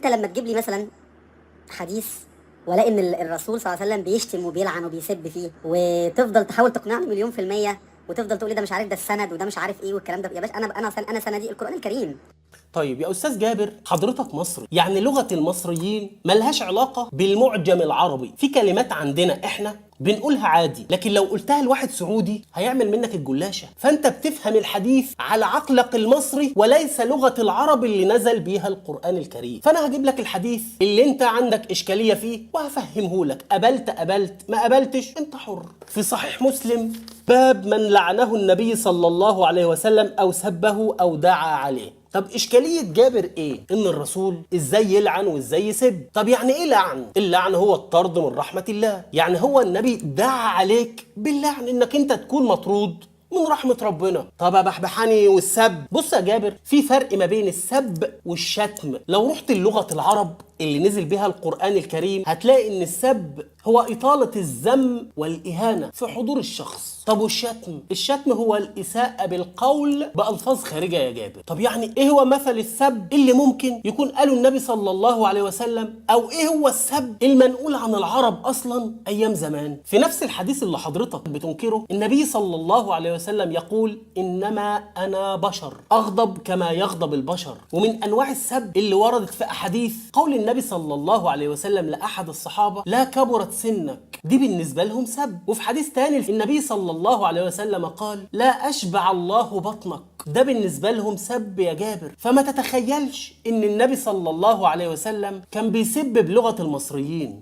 انت لما تجيب لي مثلا حديث ولاقي ان الرسول صلى الله عليه وسلم بيشتم وبيلعن وبيسب فيه، وتفضل تحاول تقنعني مليون في المية، وتفضل تقول لي ده مش عارف، ده السند وده مش عارف ايه والكلام ده، يا باشا انا سندي القرآن الكريم. طيب يا أستاذ جابر، حضرتك مصري، يعني لغة المصريين ملهاش علاقة بالمعجم العربي. في كلمات عندنا إحنا بنقولها عادي، لكن لو قلتها لواحد سعودي هيعمل منك الجلاشة. فأنت بتفهم الحديث على عقلك المصري وليس لغة العرب اللي نزل بيها القرآن الكريم. فأنا هجيب لك الحديث اللي أنت عندك إشكالية فيه وهفهمه لك، قبلت ما قبلتش أنت حر. في صحيح مسلم باب من لعنه النبي صلى الله عليه وسلم أو سبه أو دعا عليه. طب إشكالية جابر إيه؟ إن الرسول إزاي يلعن وإزاي يسب؟ طب يعني إيه لعن؟ اللعن هو الطرد من رحمة الله، يعني هو النبي دعا عليك باللعن إنك أنت تكون مطرود من رحمة ربنا. طب يا بحبحاني والسب، بص يا جابر، في فرق ما بين السب والشتم. لو رحت للغة العرب اللي نزل بها القرآن الكريم هتلاقي إن السب هو إطالة الذم والإهانة في حضور الشخص. طب والشتم؟ الشتم هو الإساءة بالقول بألفاظ خارجة يا جابر. طب يعني إيه هو مثل السب اللي ممكن يكون قاله النبي صلى الله عليه وسلم؟ أو إيه هو السب المنقول عن العرب أصلا أيام زمان؟ في نفس الحديث اللي حضرتك بتنكره، النبي صلى الله عليه وسلم يقول: إنما أنا بشر أغضب كما يغضب البشر. ومن أنواع السب اللي وردت في أحاديث قول النبي صلى الله عليه وسلم لأحد الصحابة: لا كبرت سنك، دي بالنسبة لهم سب. وفي حديث تاني النبي صلى الله عليه وسلم قال: لا أشبع الله بطنك، ده بالنسبة لهم سب يا جابر. فما تتخيلش إن النبي صلى الله عليه وسلم كان بيسب بلغة المصريين.